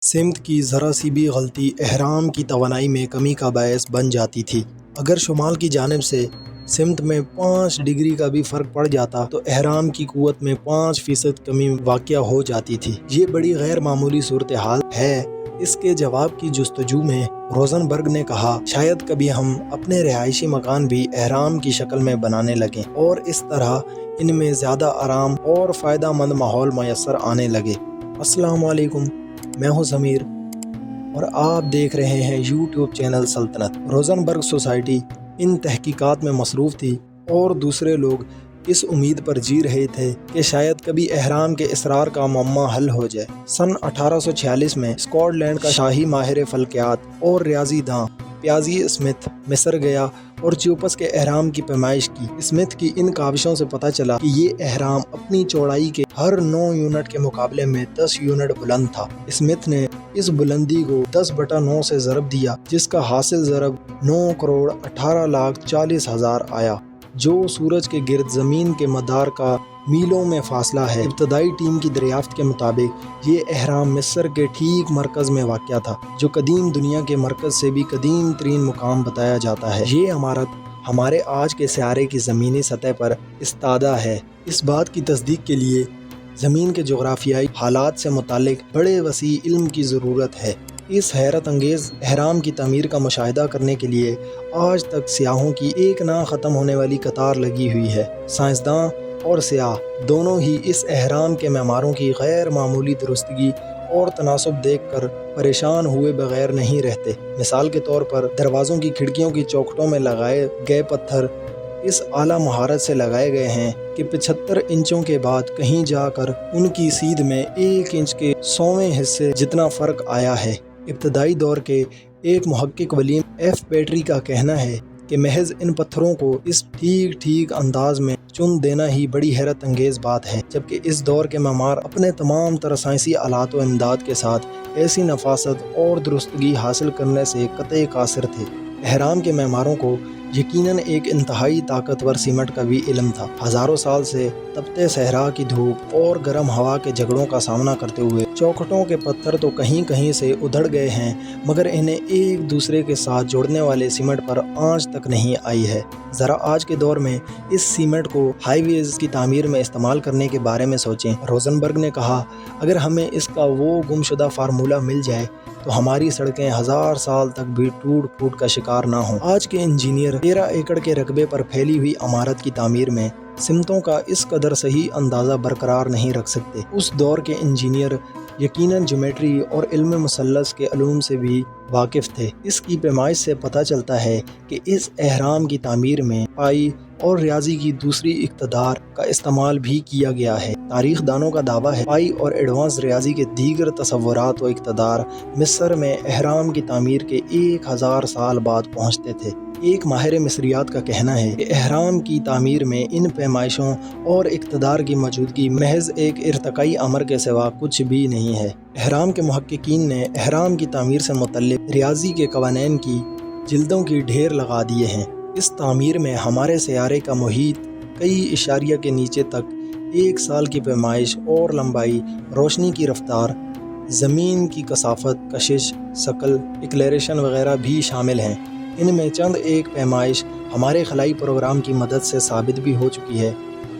سمت کی ذرا سی بھی غلطی احرام کی توانائی میں کمی کا باعث بن جاتی تھی۔ اگر شمال کی جانب سے سمت میں 5 ڈگری کا بھی فرق پڑ جاتا تو احرام کی قوت میں 5% کمی واقع ہو جاتی تھی۔ یہ بڑی غیر معمولی صورتحال ہے۔ اس کے جواب کی جستجو میں روزنبرگ نے کہا، شاید کبھی ہم اپنے رہائشی مکان بھی احرام کی شکل میں بنانے لگیں اور اس طرح ان میں زیادہ آرام اور فائدہ مند ماحول میسر آنے لگے۔ السلام علیکم، میں ہوں ضمیر اور آپ دیکھ رہے ہیں یوٹیوب چینل سلطنت۔ روزنبرگ سوسائٹی ان تحقیقات میں مصروف تھی اور دوسرے لوگ اس امید پر جی رہے تھے کہ شاید کبھی احرام کے اسرار کا معمہ حل ہو جائے۔ سن 1846 میں اسکاٹ لینڈ کا شاہی ماہر فلکیات اور ریاضی داں پیازی اسمتھ مصر گیا اور چیوپس کے احرام کی پیمائش کی۔ اسمتھ کی ان کاوشوں سے پتہ چلا کہ یہ احرام اپنی چوڑائی کے ہر 9 یونٹ کے مقابلے میں 10 یونٹ بلند تھا۔ اسمتھ نے اس بلندی کو 10/9 سے ضرب دیا، جس کا حاصل ضرب 9,18,40,000 آیا، جو سورج کے گرد زمین کے مدار کا میلوں میں فاصلہ ہے۔ ابتدائی ٹیم کی دریافت کے مطابق یہ احرام مصر کے ٹھیک مرکز میں واقع تھا، جو قدیم دنیا کے مرکز سے بھی قدیم ترین مقام بتایا جاتا ہے۔ یہ عمارت ہمارے آج کے سیارے کی زمینی سطح پر استادہ ہے۔ اس بات کی تصدیق کے لیے زمین کے جغرافیائی حالات سے متعلق بڑے وسیع علم کی ضرورت ہے۔ اس حیرت انگیز احرام کی تعمیر کا مشاہدہ کرنے کے لیے آج تک سیاحوں کی ایک نہ ختم ہونے والی قطار لگی ہوئی ہے۔ سائنسداں اور سیاح دونوں ہی اس احرام کے معماروں کی غیر معمولی درستگی اور تناسب دیکھ کر پریشان ہوئے بغیر نہیں رہتے۔ مثال کے طور پر دروازوں کی کھڑکیوں کی چوکھٹوں میں لگائے گئے پتھر اس اعلیٰ مہارت سے لگائے گئے ہیں کہ 75 انچوں کے بعد کہیں جا کر ان کی سیدھ میں 1 انچ کے 100ویں حصے جتنا فرق آیا ہے۔ ابتدائی دور کے ایک محقق ولیم ایف پیٹری کا کہنا ہے کہ محض ان پتھروں کو اس ٹھیک انداز میں چن دینا ہی بڑی حیرت انگیز بات ہے، جبکہ اس دور کے معمار اپنے تمام تر سائنسی آلات و امداد کے ساتھ ایسی نفاست اور درستگی حاصل کرنے سے قطعی قاصر تھے۔ احرام کے معماروں کو یقیناً ایک انتہائی طاقتور سیمنٹ کا بھی علم تھا۔ ہزاروں سال سے تپتے صحرا کی دھوپ اور گرم ہوا کے جھگڑوں کا سامنا کرتے ہوئے چوکھٹوں کے پتھر تو کہیں سے ادھڑ گئے ہیں، مگر انہیں ایک دوسرے کے ساتھ جوڑنے والے سیمنٹ پر آنچ تک نہیں آئی ہے۔ ذرا آج کے دور میں اس سیمنٹ کو ہائی ویز کی تعمیر میں استعمال کرنے کے بارے میں سوچیں۔ روزنبرگ نے کہا، اگر ہمیں اس کا وہ گمشدہ فارمولہ مل جائے تو ہماری سڑکیں 1000 سال تک بھی ٹوٹ پھوٹ کا شکار نہ ہوں۔ آج کے انجینئر 13 ایکڑ کے رقبے پر پھیلی ہوئی عمارت کی تعمیر میں سمتوں کا اس قدر صحیح اندازہ برقرار نہیں رکھ سکتے۔ اس دور کے انجینئر یقیناً جیومیٹری اور علم مثلث کے علوم سے بھی واقف تھے۔ اس کی پیمائش سے پتہ چلتا ہے کہ اس احرام کی تعمیر میں پائی اور ریاضی کی دوسری اقتدار کا استعمال بھی کیا گیا ہے۔ تاریخ دانوں کا دعویٰ ہے پائی اور ایڈوانس ریاضی کے دیگر تصورات و اقتدار مصر میں احرام کی تعمیر کے 1000 سال بعد پہنچتے تھے۔ ایک ماہر مصریات کا کہنا ہے کہ احرام کی تعمیر میں ان پیمائشوں اور اقتدار کی موجودگی محض ایک ارتقائی امر کے سوا کچھ بھی نہیں ہے۔ احرام کے محققین نے احرام کی تعمیر سے متعلق ریاضی کے قوانین کی جلدوں کی ڈھیر لگا دیے ہیں۔ اس تعمیر میں ہمارے سیارے کا محیط کئی اشاریہ کے نیچے تک، 1 سال کی پیمائش اور لمبائی، روشنی کی رفتار، زمین کی کثافت، کشش، ثقل، ایکلیریشن وغیرہ بھی شامل ہیں۔ ان میں چند ایک پیمائش ہمارے خلائی پروگرام کی مدد سے ثابت بھی ہو چکی ہے۔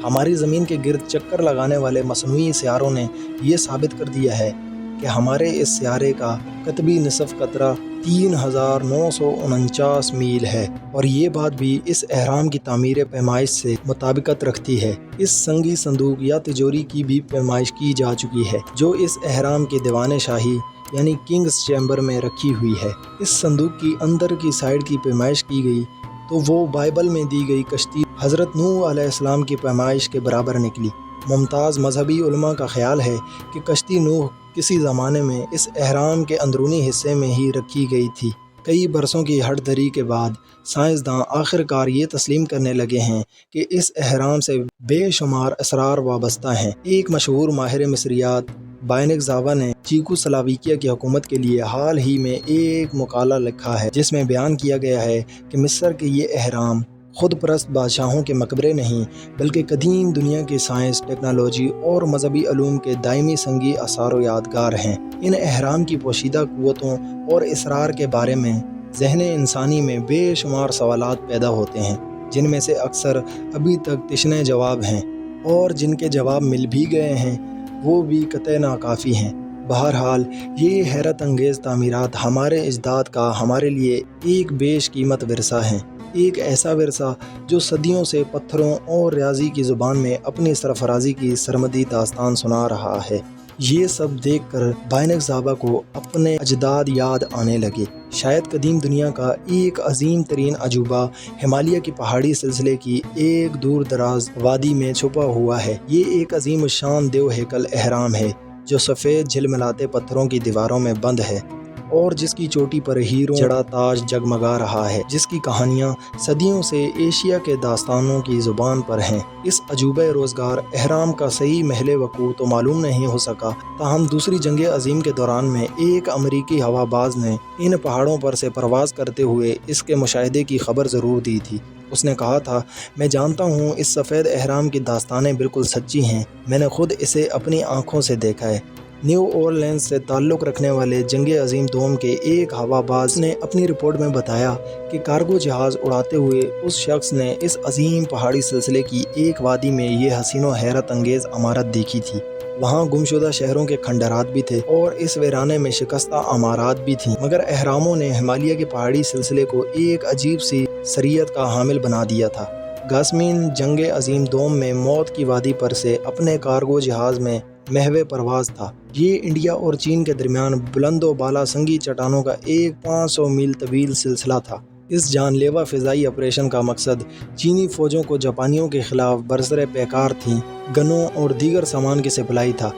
ہماری زمین کے گرد چکر لگانے والے مصنوعی سیاروں نے یہ ثابت کر دیا ہے کہ ہمارے اس سیارے کا قطبی نصف قطرہ 3949 میل ہے، اور یہ بات بھی اس احرام کی تعمیر پیمائش سے مطابقت رکھتی ہے۔ اس سنگی صندوق یا تجوری کی بھی پیمائش کی جا چکی ہے، جو اس احرام کے دیوان شاہی یعنی کنگز چیمبر میں رکھی ہوئی ہے۔ اس صندوق کی اندر کی سائڈ کی پیمائش کی گئی تو وہ بائبل میں دی گئی کشتی حضرت نوح علیہ السلام کی پیمائش کے برابر نکلی۔ ممتاز مذہبی علماء کا خیال ہے کہ کشتی نوح کسی زمانے میں اس احرام کے اندرونی حصے میں ہی رکھی گئی تھی۔ کئی برسوں کی ہٹ دری کے بعد سائنسداں آخر کار یہ تسلیم کرنے لگے ہیں کہ اس احرام سے بے شمار اسرار وابستہ ہیں۔ ایک مشہور ماہر مصریات بائنک زاوا نے چیکو سلاواکیہ کی حکومت کے لیے حال ہی میں ایک مقالہ لکھا ہے، جس میں بیان کیا گیا ہے کہ مصر کے یہ احرام خود پرست بادشاہوں کے مقبرے نہیں بلکہ قدیم دنیا کی سائنس، ٹیکنالوجی اور مذہبی علوم کے دائمی سنگی آثار و یادگار ہیں۔ ان اہرام کی پوشیدہ قوتوں اور اسرار کے بارے میں ذہن انسانی میں بے شمار سوالات پیدا ہوتے ہیں، جن میں سے اکثر ابھی تک تشنہ جواب ہیں، اور جن کے جواب مل بھی گئے ہیں وہ بھی قطعی ناکافی ہیں۔ بہرحال یہ حیرت انگیز تعمیرات ہمارے اجداد کا ہمارے لیے ایک بیش قیمت ورثہ ہیں، ایک ایسا ورثہ جو صدیوں سے پتھروں اور ریاضی کی زبان میں اپنی سرفرازی کی سرمدی داستان سنا رہا ہے۔ یہ سب دیکھ کر بائنک صاحبہ کو اپنے اجداد یاد آنے لگے۔ شاید قدیم دنیا کا ایک عظیم ترین عجوبہ ہمالیہ کی پہاڑی سلسلے کی ایک دور دراز وادی میں چھپا ہوا ہے۔ یہ ایک عظیم الشان دیو ہیکل اہرام ہے جو سفید جھلملاتے پتھروں کی دیواروں میں بند ہے، اور جس کی چوٹی پر ہیروں جڑا تاج جگمگا رہا ہے، جس کی کہانیاں صدیوں سے ایشیا کے داستانوں کی زبان پر ہیں۔ اس عجوبہ روزگار اہرام کا صحیح محل وقوع تو معلوم نہیں ہو سکا، تاہم دوسری جنگ عظیم کے دوران میں ایک امریکی ہوا باز نے ان پہاڑوں پر سے پرواز کرتے ہوئے اس کے مشاہدے کی خبر ضرور دی تھی۔ اس نے کہا تھا، میں جانتا ہوں اس سفید اہرام کی داستانیں بالکل سچی ہیں، میں نے خود اسے اپنی آنکھوں سے دیکھا ہے۔ نیو اورلینز سے تعلق رکھنے والے جنگ عظیم دوم کے ایک ہوا باز نے اپنی رپورٹ میں بتایا کہ کارگو جہاز اڑاتے ہوئے اس شخص نے اس عظیم پہاڑی سلسلے کی ایک وادی میں یہ حسین و حیرت انگیز عمارت دیکھی تھی۔ وہاں گمشدہ شہروں کے کھنڈرات بھی تھے اور اس ویرانے میں شکستہ عمارات بھی تھیں، مگر اہراموں نے ہمالیہ کے پہاڑی سلسلے کو ایک عجیب سی سریت کا حامل بنا دیا تھا۔ گاسمین جنگ عظیم دوم میں موت کی وادی پر سے اپنے کارگو جہاز میں محو پرواز تھا۔ یہ انڈیا اور چین کے درمیان بلند و بالا سنگی چٹانوں کا ایک 500 میل طویل سلسلہ تھا۔ اس جان لیوا فضائی آپریشن کا مقصد چینی فوجوں کو جاپانیوں کے خلاف برسر پیکار تھیں گنوں اور دیگر سامان کی سپلائی تھا۔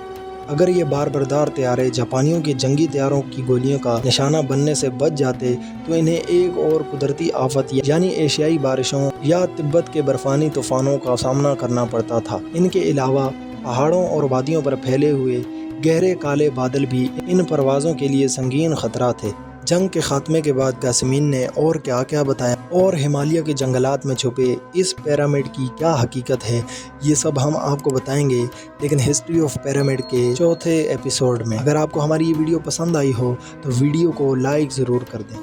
اگر یہ بار بردار طیارے جاپانیوں کی جنگی طیاروں کی گولیوں کا نشانہ بننے سے بچ جاتے تو انہیں ایک اور قدرتی آفت یعنی ایشیائی بارشوں یا تبت کے برفانی طوفانوں کا سامنا کرنا پڑتا تھا۔ ان کے علاوہ پہاڑوں اور وادیوں پر پھیلے ہوئے گہرے کالے بادل بھی ان پروازوں کے لیے سنگین خطرہ تھے۔ جنگ کے خاتمے کے بعد گاسمین نے اور کیا کیا بتایا اور ہمالیہ کے جنگلات میں چھپے اس پیرامڈ کی کیا حقیقت ہے، یہ سب ہم آپ کو بتائیں گے، لیکن ہسٹری آف پیرامڈ کے چوتھے ایپیسوڈ میں۔ اگر آپ کو ہماری یہ ویڈیو پسند آئی ہو تو ویڈیو کو لائک ضرور کر دیں۔